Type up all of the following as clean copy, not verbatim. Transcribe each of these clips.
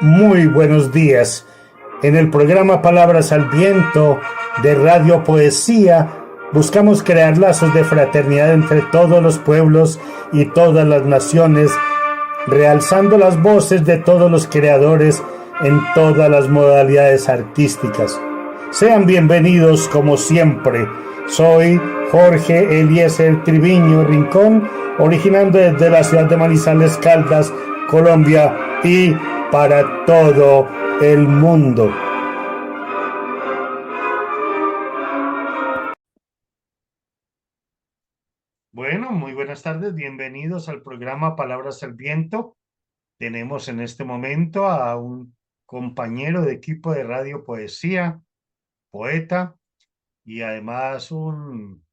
Muy buenos días. En el programa Palabras al Viento de Radio Poesía buscamos crear lazos de fraternidad entre todos los pueblos y todas las naciones, realzando las voces de todos los creadores en todas las modalidades artísticas. Sean bienvenidos como siempre. Soy Jorge Eliezer Triviño Rincón, originando desde la ciudad de Manizales, Caldas, Colombia, y para todo el mundo. Bueno, muy buenas tardes, bienvenidos al programa Palabras al Viento. Tenemos en este momento a un compañero de equipo de Radio Poesía, poeta y además un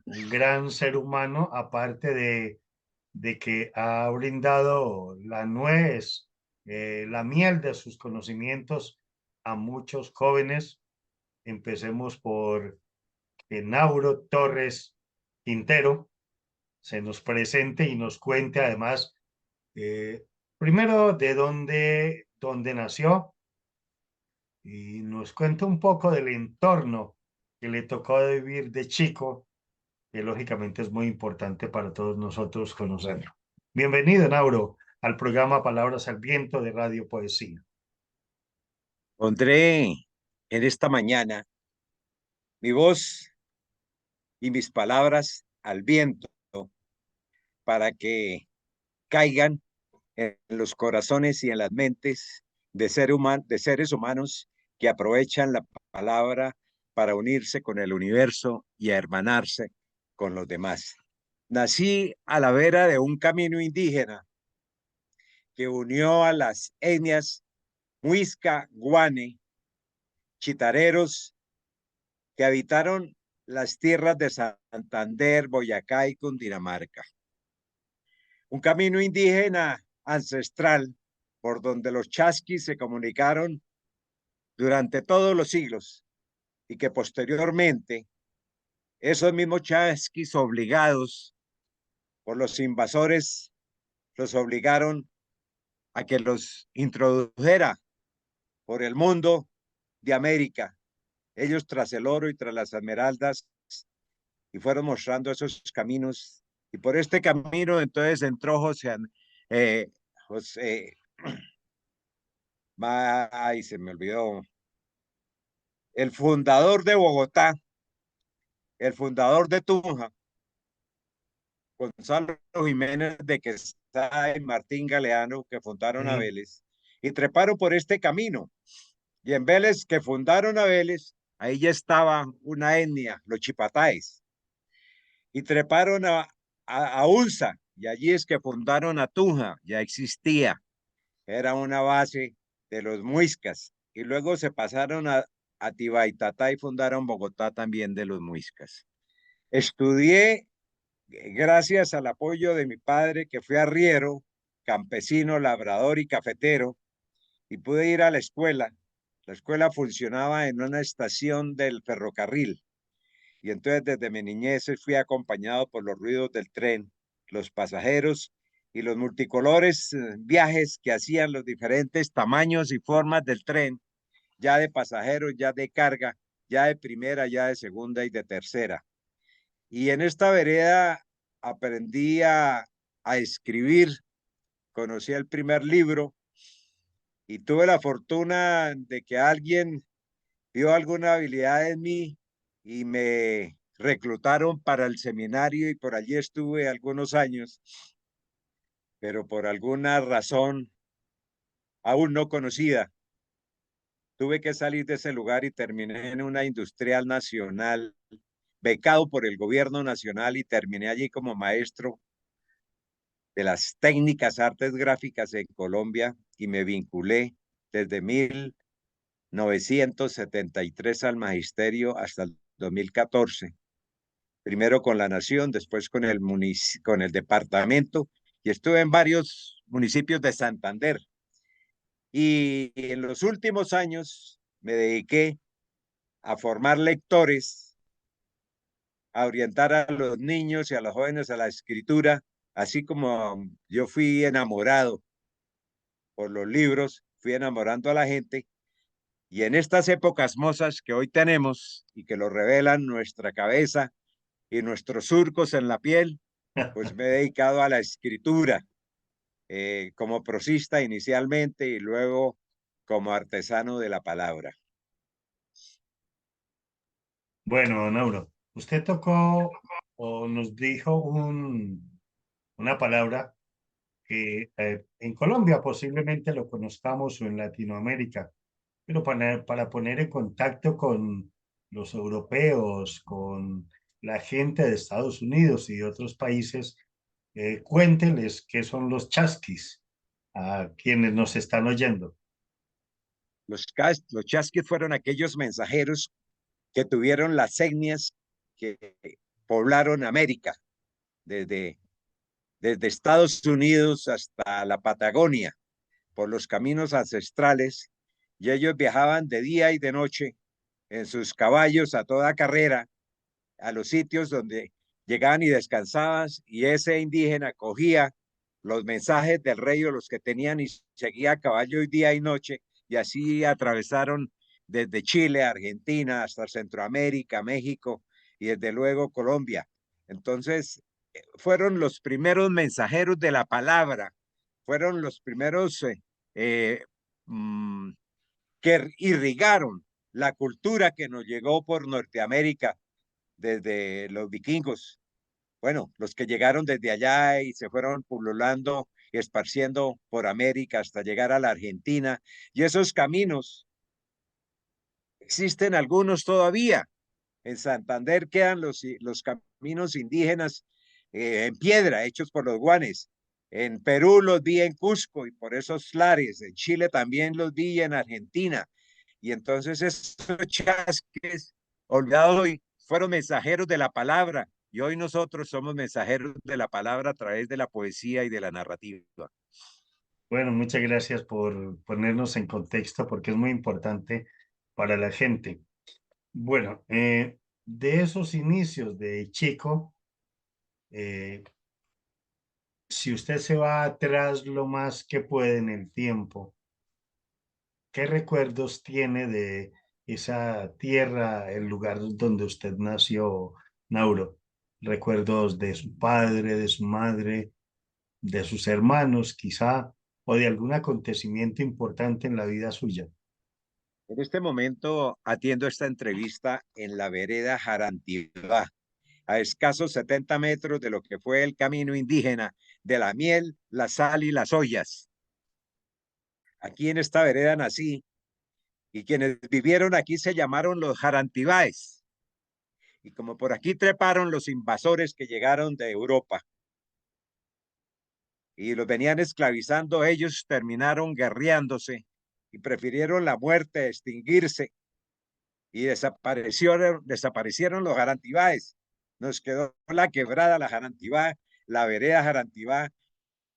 gran ser humano, aparte de que ha brindado la nuez, la miel de sus conocimientos a muchos jóvenes. Empecemos por que Nauro Torres Quintero se nos presente y nos cuente además, eh, primero dónde nació y nos cuente un poco del entorno que le tocó vivir de chico, que lógicamente es muy importante para todos nosotros conocerlo. Bienvenido, Nauro, al programa Palabras al Viento de Radio Poesía. Pondré en esta mañana mi voz y mis palabras al viento para que caigan en los corazones y en las mentes de seres humanos que aprovechan la palabra para unirse con el universo y a hermanarse con los demás. Nací a la vera de un camino indígena que unió a las etnias Muisca, Guane, chitareros que habitaron las tierras de Santander, Boyacá y Cundinamarca. Un camino indígena ancestral por donde los chasquis se comunicaron durante todos los siglos y que posteriormente esos mismos chasquis obligados por los invasores los obligaron a que los introdujera por el mundo de América, ellos tras el oro y tras las esmeraldas, y fueron mostrando esos caminos. Y por este camino entonces entró José, ay, se me olvidó, el fundador de Bogotá, el fundador de Tunja, Gonzalo Jiménez de Quesada y Martín Galeano, que fundaron a Vélez, y treparon por este camino. Y en Vélez, que fundaron a Vélez, ahí ya estaba una etnia, los chipatáes, y treparon a Unza, y allí es que fundaron a Tunja, ya existía, era una base de los muiscas, y luego se pasaron a Tibaitatá y fundaron Bogotá también de los muiscas. Estudié gracias al apoyo de mi padre, que fue arriero, campesino, labrador y cafetero, y pude ir a la escuela. La escuela funcionaba en una estación del ferrocarril, y entonces desde mi niñez fui acompañado por los ruidos del tren, los pasajeros y los multicolores viajes que hacían los diferentes tamaños y formas del tren, ya de pasajeros, ya de carga, ya de primera, ya de segunda y de tercera. Y en esta vereda aprendí a escribir, conocí el primer libro y tuve la fortuna de que alguien vio alguna habilidad en mí y me reclutaron para el seminario y por allí estuve algunos años, pero por alguna razón aún no conocida, tuve que salir de ese lugar y terminé en una industrial nacional, becado por el gobierno nacional, y terminé allí como maestro de las técnicas artes gráficas en Colombia y me vinculé desde 1973 al magisterio hasta el 2014. Primero con la nación, después con con el departamento, y estuve en varios municipios de Santander. Y en los últimos años me dediqué a formar lectores, a orientar a los niños y a los jóvenes a la escritura, así como yo fui enamorado por los libros, fui enamorando a la gente. Y en estas épocas mozas que hoy tenemos y que lo revelan nuestra cabeza y nuestros surcos en la piel, pues me he dedicado a la escritura, como prosista inicialmente y luego como artesano de la palabra. Bueno, don Auro, usted tocó o nos dijo una palabra que en Colombia posiblemente lo conozcamos o en Latinoamérica, pero para poner en contacto con los europeos, con la gente de Estados Unidos y de otros países, cuéntenles qué son los chasquis a quienes nos están oyendo. Los chasquis fueron aquellos mensajeros que tuvieron las etnias que poblaron América, desde, desde Estados Unidos hasta la Patagonia, por los caminos ancestrales, y ellos viajaban de día y de noche en sus caballos a toda carrera a los sitios donde llegaban y descansaban, y ese indígena cogía los mensajes del rey o los que tenían y seguía a caballo y día y noche, y así atravesaron desde Chile, Argentina, hasta Centroamérica, México y desde luego Colombia. Entonces, fueron los primeros mensajeros de la palabra, fueron los primeros eh, mmm, que irrigaron la cultura que nos llegó por Norteamérica desde los vikingos. Bueno, los que llegaron desde allá y se fueron pululando y esparciendo por América hasta llegar a la Argentina. Y esos caminos, existen algunos todavía. En Santander quedan los caminos indígenas en piedra, hechos por los guanes. En Perú los vi en Cusco y por esos lares. En Chile también los vi en Argentina. Y entonces esos chasques, olvidados hoy, fueron mensajeros de la palabra. Y hoy nosotros somos mensajeros de la palabra a través de la poesía y de la narrativa. Bueno, muchas gracias por ponernos en contexto porque es muy importante para la gente. Bueno, de esos inicios de chico, eh, si usted se va atrás lo más que puede en el tiempo, ¿qué recuerdos tiene de esa tierra, el lugar donde usted nació, Nauro? ¿Recuerdos de su padre, de su madre, de sus hermanos, quizá, o de algún acontecimiento importante en la vida suya? En este momento atiendo esta entrevista en la vereda Jarantibá, a escasos 70 metros de lo que fue el camino indígena de la miel, la sal y las ollas. Aquí en esta vereda nací y quienes vivieron aquí se llamaron los Jarantibáes. Y como por aquí treparon los invasores que llegaron de Europa y los venían esclavizando, ellos terminaron guerreándose y prefirieron la muerte, extinguirse, y desaparecieron los Jarantibáes. Nos quedó la quebrada, la Jarantibá, la vereda Jarantibá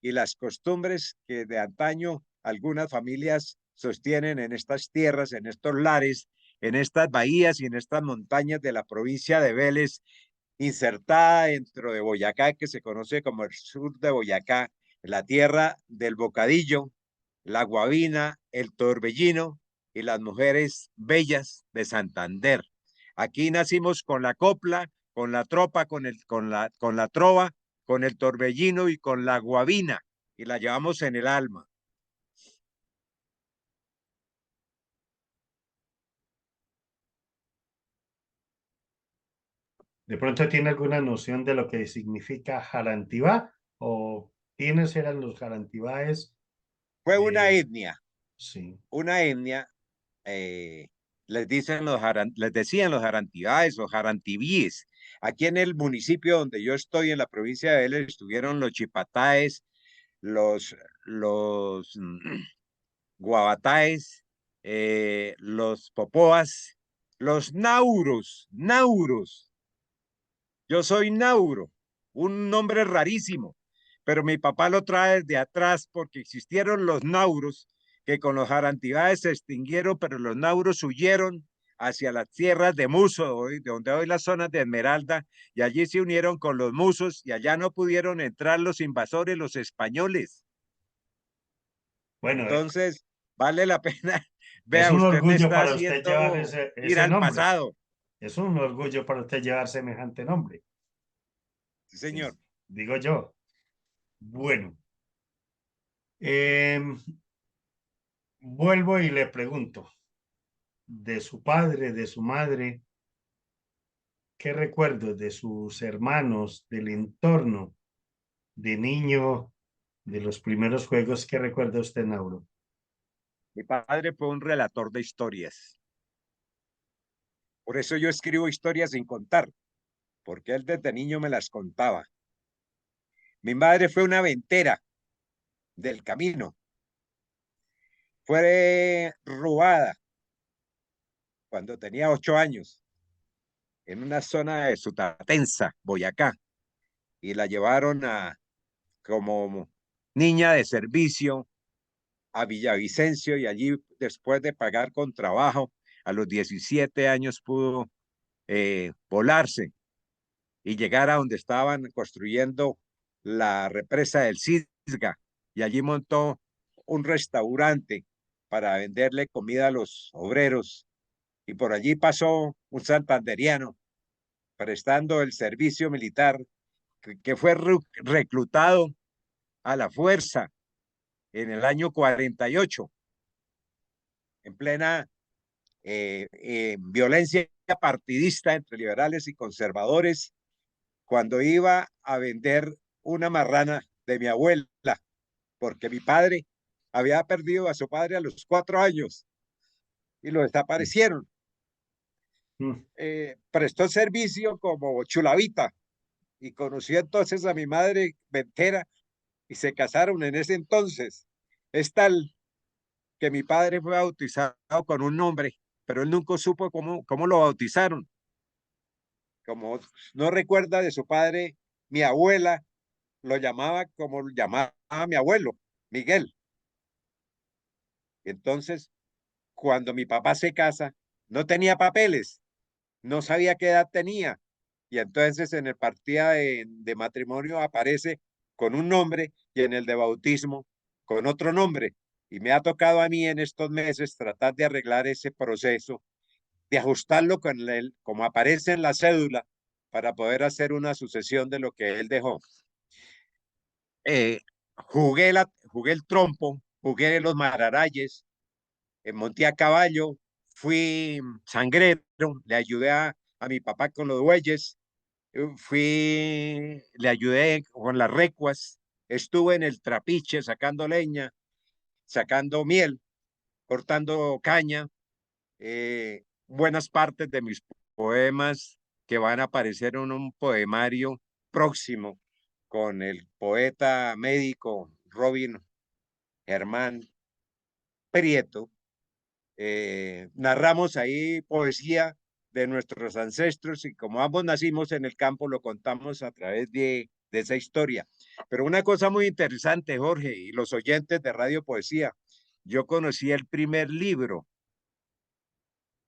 y las costumbres que de antaño algunas familias sostienen en estas tierras, en estos lares, en estas bahías y en estas montañas de la provincia de Vélez, insertada dentro de Boyacá, que se conoce como el sur de Boyacá, la tierra del bocadillo, la guabina, el torbellino y las mujeres bellas de Santander. Aquí nacimos con la copla, con la tropa, con la trova, con el torbellino y con la guabina, y la llevamos en el alma. ¿De pronto tiene alguna noción de lo que significa Jarantibá o quiénes eran los Jarantibáes? Fue Eh, sí. una etnia, eh, les decían los jarantibáes o jarantibíes. Aquí en el municipio donde yo estoy, en la provincia de Vélez, estuvieron los chipataes, los guavataes, los popoas, los nauros. Yo soy Nauro, un nombre rarísimo, pero mi papá lo trae de atrás porque existieron los nauros que con los jarantibáes se extinguieron, pero los nauros huyeron hacia las tierras de Muso, de donde hoy las zonas de Esmeralda, y allí se unieron con los musos y allá no pudieron entrar los invasores, los españoles. Bueno, Entonces, vale la pena. Es Vea, un usted me orgullo está para usted llevar haciendo ir ese al nombre. pasado. Es un orgullo para usted llevar semejante nombre. Sí, señor. Digo yo. Bueno, em, vuelvo y le pregunto, de su padre, de su madre, ¿qué recuerdos de sus hermanos, del entorno, de niño, de los primeros juegos, qué recuerda usted, Nauro? Mi padre fue un relator de historias. Por eso yo escribo historias sin contar, porque él desde niño me las contaba. Mi madre fue una ventera del camino. Fue robada cuando tenía 8 años en una zona de Sutatensa, Boyacá, y la llevaron como niña de servicio a Villavicencio, y allí, después de pagar con trabajo, a los 17 años pudo volarse y llegar a donde estaban construyendo la represa del Cisga, y allí montó un restaurante para venderle comida a los obreros, y por allí pasó un santanderiano prestando el servicio militar que fue reclutado a la fuerza en el año 48, en plena violencia partidista entre liberales y conservadores, cuando iba a vender una marrana de mi abuela, porque mi padre había perdido a su padre a los 4 años y lo desaparecieron. Mm, Prestó servicio como chulavita y conoció entonces a mi madre ventera y se casaron en ese entonces. Es tal que mi padre fue bautizado con un nombre, pero él nunca supo cómo lo bautizaron. Como no recuerda de su padre, mi abuela lo llamaba como lo llamaba a mi abuelo, Miguel. Entonces, cuando mi papá se casa, no tenía papeles, no sabía qué edad tenía. Y entonces en el partida de matrimonio aparece con un nombre y en el de bautismo con otro nombre. Y me ha tocado a mí en estos meses tratar de arreglar ese proceso, de ajustarlo con como aparece en la cédula, para poder hacer una sucesión de lo que él dejó. Jugué el trompo, jugué los mararayes, monté a caballo, fui sangrero, le ayudé a mi papá con los bueyes, le ayudé con las recuas, estuve en el trapiche sacando leña, sacando miel, cortando caña, buenas partes de mis poemas que van a aparecer en un poemario próximo con el poeta médico Robin Germán Prieto. Narramos ahí poesía de nuestros ancestros y como ambos nacimos en el campo, lo contamos a través de esa historia. Pero una cosa muy interesante, Jorge, y los oyentes de Radio Poesía, yo conocí el primer libro,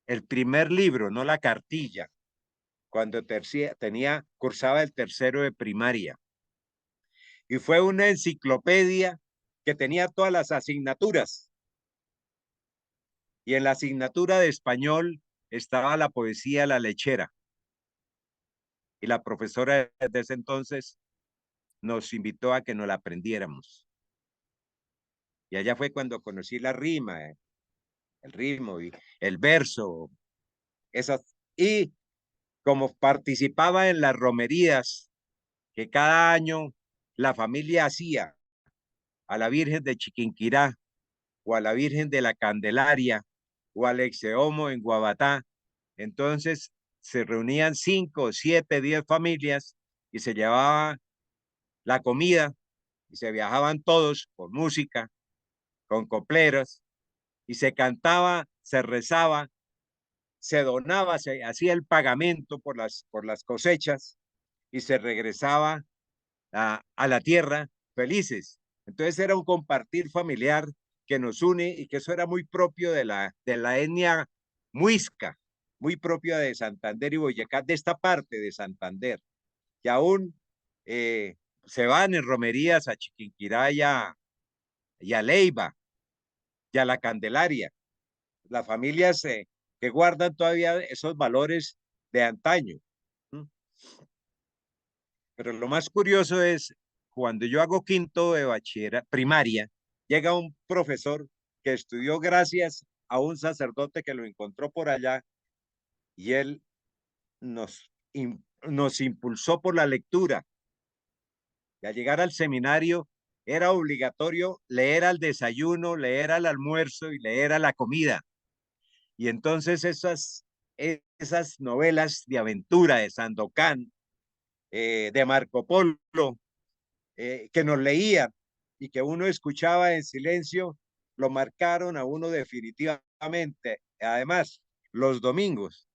no la cartilla, cuando cursaba el tercero de primaria. Y fue una enciclopedia que tenía todas las asignaturas. Y en la asignatura de español estaba la poesía La Lechera. Y la profesora de ese entonces nos invitó a que nos la aprendiéramos. Y allá fue cuando conocí la rima, el ritmo y el verso. Esas. Y como participaba en las romerías que cada año la familia hacía a la Virgen de Chiquinquirá, o a la Virgen de la Candelaria, o al Exeomo en Guabatá, entonces se reunían 5, 7, 10 familias y se llevaba la comida y se viajaban todos con música, con copleros, y se cantaba, se rezaba, se donaba, se hacía el pagamento por las cosechas y se regresaba a la tierra felices. Entonces era un compartir familiar que nos une y que eso era muy propio de la etnia muisca, muy propia de Santander y Boyacá, de esta parte de Santander, que aún eh, se van en romerías a Chiquinquirá y a Leiva, y a la Candelaria, las familias que guardan todavía esos valores de antaño. Pero lo más curioso es, cuando yo hago quinto de bachillerato, primaria, llega un profesor que estudió gracias a un sacerdote que lo encontró por allá y él nos impulsó por la lectura. Y al llegar al seminario era obligatorio leer al desayuno, leer al almuerzo y leer a la comida. Y entonces esas novelas de aventura de Sandokan, de Marco Polo, que nos leían y que uno escuchaba en silencio, lo marcaron a uno definitivamente. Además, los domingos,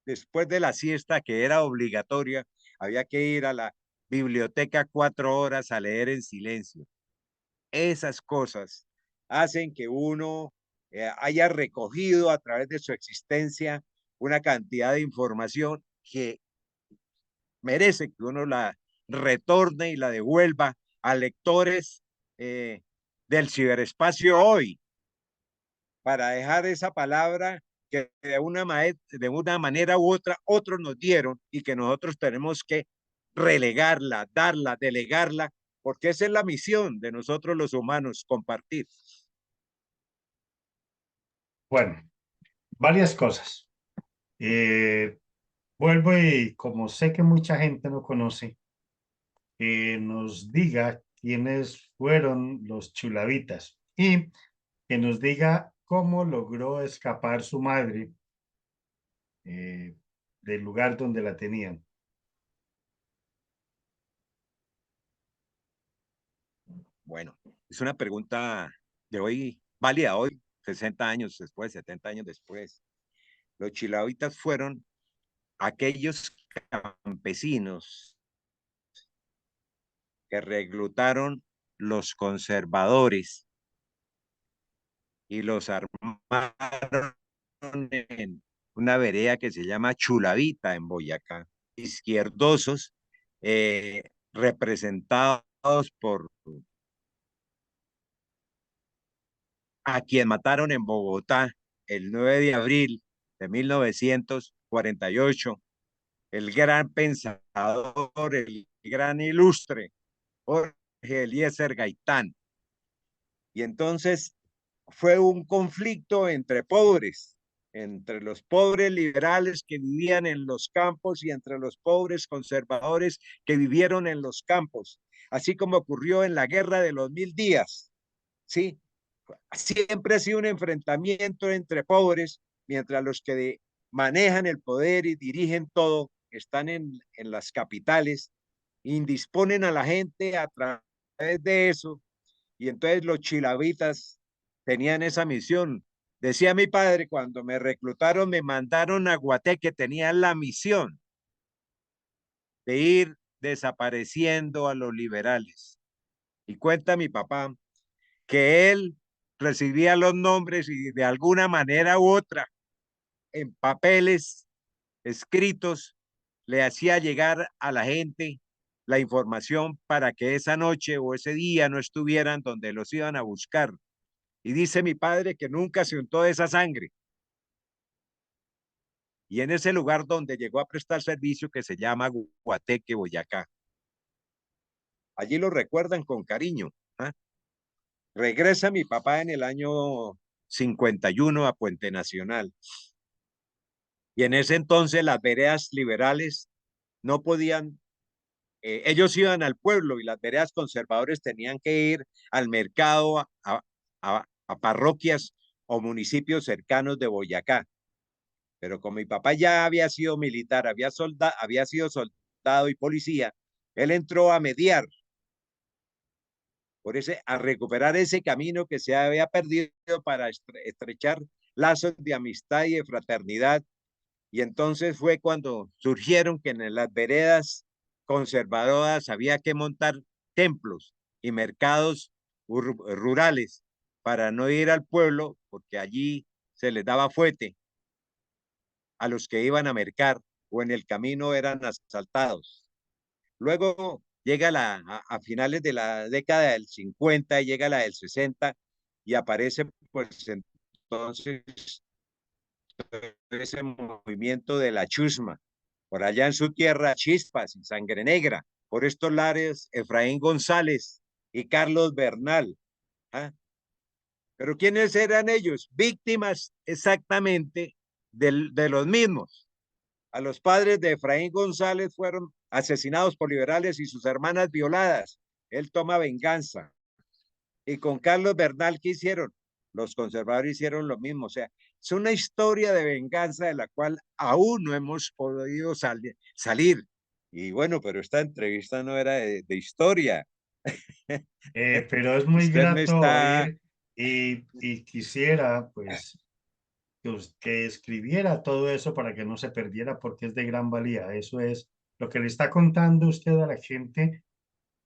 después de la siesta que era obligatoria, había que ir a la biblioteca 4 horas a leer en silencio. Esas cosas hacen que uno haya recogido a través de su existencia una cantidad de información que merece que uno la retorne y la devuelva a lectores eh, del ciberespacio hoy, para dejar esa palabra que de una manera u otra otros nos dieron y que nosotros tenemos que relegarla, darla, delegarla, porque esa es la misión de nosotros los humanos, compartir. Bueno, varias cosas. Vuelvo y como sé que mucha gente no conoce, que nos diga quiénes fueron los chulavitas y que nos diga cómo logró escapar su madre del lugar donde la tenían. Bueno, es una pregunta de hoy, válida hoy, 60 años después, 70 años después. Los chilavitas fueron aquellos campesinos que reclutaron los conservadores y los armaron en una vereda que se llama Chulavita en Boyacá. Izquierdosos, representados por a quien mataron en Bogotá el 9 de abril de 1948, el gran pensador, el gran ilustre Jorge Eliezer Gaitán. Y entonces fue un conflicto entre pobres, entre los pobres liberales que vivían en los campos y entre los pobres conservadores que vivieron en los campos, así como ocurrió en la Guerra de los 1000 días, ¿sí? Siempre ha sido un enfrentamiento entre pobres, mientras los que manejan el poder y dirigen todo están en las capitales, indisponen a la gente a través de eso, y entonces los chilavitas tenían esa misión. Decía mi padre, cuando me reclutaron, me mandaron a Guateque, tenían la misión de ir desapareciendo a los liberales. Y cuenta mi papá que él recibía los nombres y de alguna manera u otra, en papeles escritos, le hacía llegar a la gente la información para que esa noche o ese día no estuvieran donde los iban a buscar. Y dice mi padre que nunca se untó de esa sangre. Y en ese lugar donde llegó a prestar servicio que se llama Guateque, Boyacá. Allí lo recuerdan con cariño. ¿Ah? Regresa mi papá en el año 51 a Puente Nacional. Y en ese entonces las veredas liberales no podían, ellos iban al pueblo y las veredas conservadores tenían que ir al mercado, a parroquias o municipios cercanos de Boyacá. Pero como mi papá ya había sido militar, había sido soldado y policía, él entró a mediar, a recuperar ese camino que se había perdido para estrechar lazos de amistad y de fraternidad. Y entonces fue cuando surgieron que en las veredas conservadoras había que montar templos y mercados rurales para no ir al pueblo, porque allí se les daba fuete a los que iban a mercar o en el camino eran asaltados. Luego llega a finales de la década del 50 y llega la del 60 y aparece pues entonces ese movimiento de la chusma, por allá en su tierra, Chispas y Sangre Negra, por estos lares, Efraín González y Carlos Bernal. ¿Ah? Pero ¿quiénes eran ellos? Víctimas exactamente de los mismos. A los padres de Efraín González fueron asesinados por liberales y sus hermanas violadas. Él toma venganza. Y con Carlos Bernal, ¿qué hicieron? Los conservadores hicieron lo mismo. O sea, es una historia de venganza de la cual aún no hemos podido salir. Y bueno, pero esta entrevista no era de historia. Pero es muy Usted me grato está... oír y quisiera pues que escribiera todo eso para que no se perdiera porque es de gran valía. Eso es lo que le está contando usted a la gente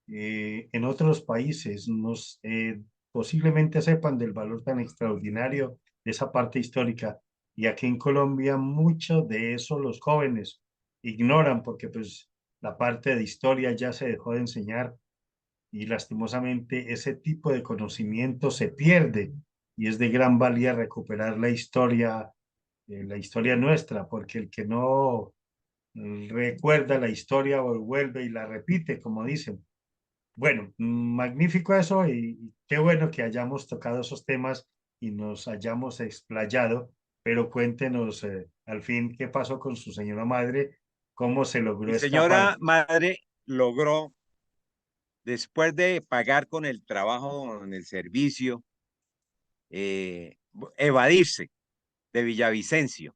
en otros países. Posiblemente sepan del valor tan extraordinario de esa parte histórica. Y aquí en Colombia mucho de eso los jóvenes ignoran porque pues la parte de historia ya se dejó de enseñar y lastimosamente ese tipo de conocimiento se pierde y es de gran valía recuperar la historia nuestra, porque el que no recuerda la historia o vuelve y la repite, como dicen. Bueno, magnífico eso y qué bueno que hayamos tocado esos temas y nos hayamos explayado, pero cuéntenos al fin qué pasó con su señora madre, cómo se logró Mi escapar. señora madre logró, después de pagar con el trabajo, en el servicio, evadirse de Villavicencio.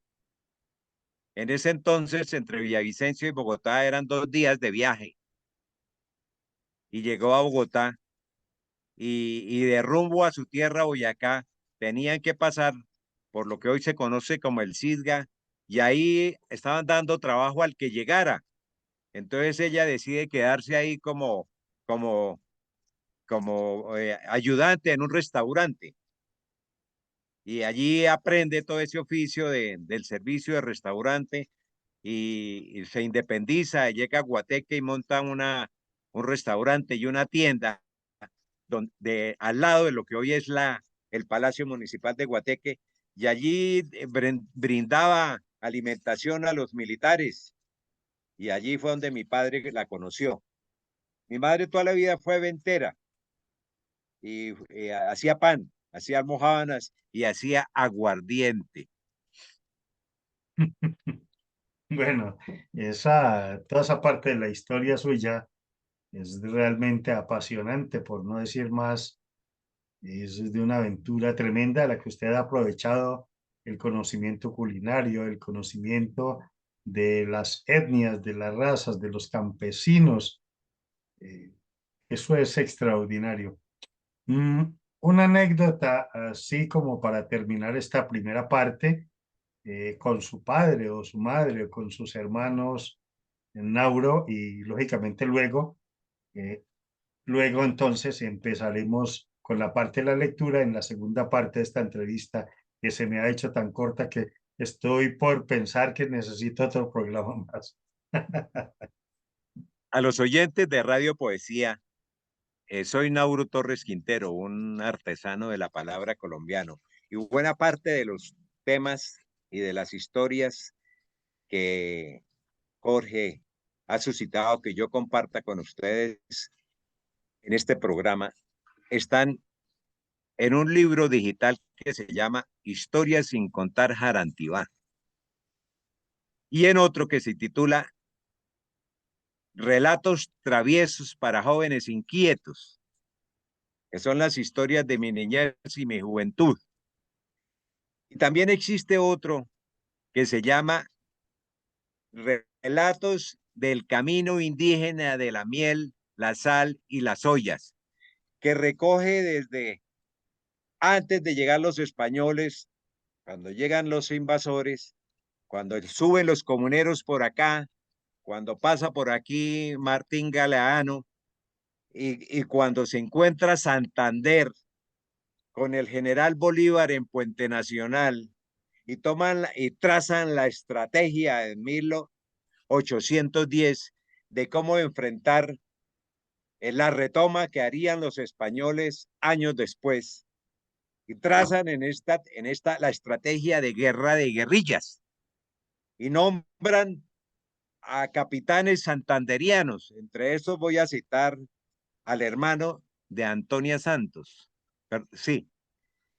En ese entonces, entre Villavicencio y Bogotá eran 2 días de viaje y llegó a Bogotá y de rumbo a su tierra, Boyacá, tenían que pasar por lo que hoy se conoce como el Cisga y ahí estaban dando trabajo al que llegara. Entonces ella decide quedarse ahí como, como ayudante en un restaurante y allí aprende todo ese oficio del servicio de restaurante y se independiza, llega a Guateque y monta un restaurante y una tienda donde, al lado de lo que hoy es el Palacio Municipal de Guateque, y allí brindaba alimentación a los militares, y allí fue donde mi padre la conoció. Mi madre toda la vida fue ventera y hacía pan, hacía almojábanas y hacía aguardiente. Bueno, toda esa parte de la historia suya es realmente apasionante, por no decir más. Es de una aventura tremenda la que usted ha aprovechado el conocimiento culinario, el conocimiento de las etnias, de las razas, de los campesinos. Eh, Eso es extraordinario. Mm, una anécdota así como para terminar esta primera parte, con su padre o su madre o con sus hermanos en Nauro y lógicamente eh, luego entonces empezaremos con la parte de la lectura en la segunda parte de esta entrevista que se me ha hecho tan corta que estoy por pensar que necesito otro programa más. A los oyentes de Radio Poesía, soy Nauro Torres Quintero, un artesano de la palabra colombiano, y buena parte de los temas y de las historias que Jorge ha suscitado que yo comparta con ustedes en este programa están en un libro digital que se llama Historias sin contar Jarantibá y en otro que se titula Relatos traviesos para jóvenes inquietos, que son las historias de mi niñez y mi juventud. Y también existe otro que se llama Relatos del camino indígena de la miel, la sal y las ollas, que recoge desde antes de llegar los españoles, cuando llegan los invasores, cuando suben los comuneros por acá, cuando pasa por aquí Martín Galeano y cuando se encuentra Santander con el general Bolívar en Puente Nacional y toman y trazan la estrategia en 1810 de cómo enfrentar la retoma que harían los españoles años después. y trazan en esta la estrategia de guerra de guerrillas y nombran a capitanes santanderianos. Entre esos voy a citar al hermano de Antonia Santos. Sí,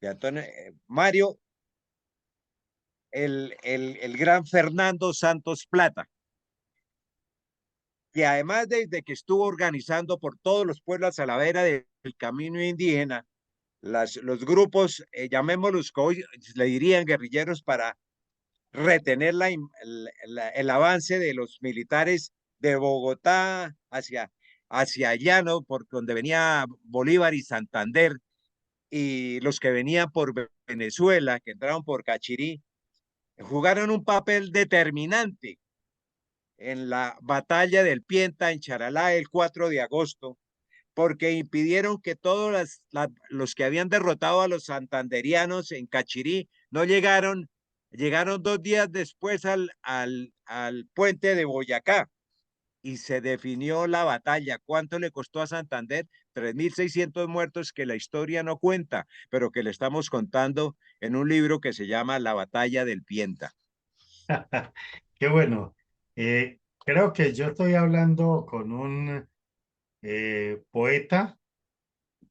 de Antonio, Mario, el gran Fernando Santos Plata, que además desde que estuvo organizando por todos los pueblos a la vera del camino indígena, los grupos, llamémoslos, hoy le dirían guerrilleros, para retener el avance de los militares de Bogotá hacia allá, ¿no? Por donde venía Bolívar y Santander, y los que venían por Venezuela, que entraron por Cachirí, jugaron un papel determinante en la batalla del Pienta en Charalá el 4 de agosto, porque impidieron que todos los que habían derrotado a los santanderianos en Cachirí no llegaron 2 días después al puente de Boyacá y se definió la batalla. ¿Cuánto le costó a Santander? 3.600 muertos que la historia no cuenta, pero que le estamos contando en un libro que se llama La batalla del Pienta. Qué bueno. Creo que yo estoy hablando con un poeta,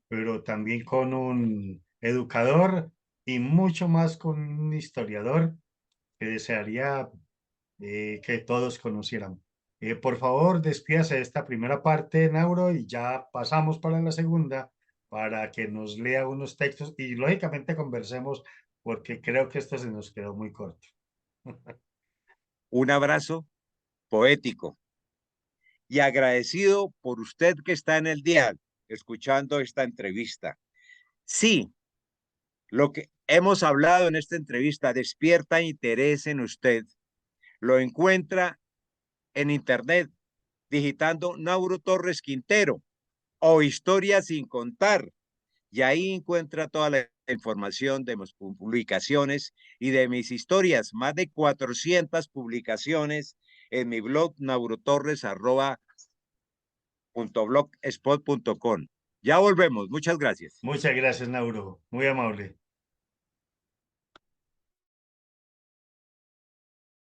pero también con un educador y mucho más con un historiador que desearía que todos conocieran. Por favor, despídase de esta primera parte, Nauro, y ya pasamos para la segunda para que nos lea unos textos y lógicamente conversemos porque creo que esto se nos quedó muy corto. Un abrazo poético y agradecido por usted que está en el dial escuchando esta entrevista. Sí, lo que hemos hablado en esta entrevista despierta interés en usted. Lo encuentra en internet digitando Nauro Torres Quintero o Historia sin contar, y ahí encuentra toda la información de mis publicaciones y de mis historias, más de 400 publicaciones en mi blog naurotorres.blogspot.com. Ya volvemos, muchas gracias. Muchas gracias, Nauro. Muy amable.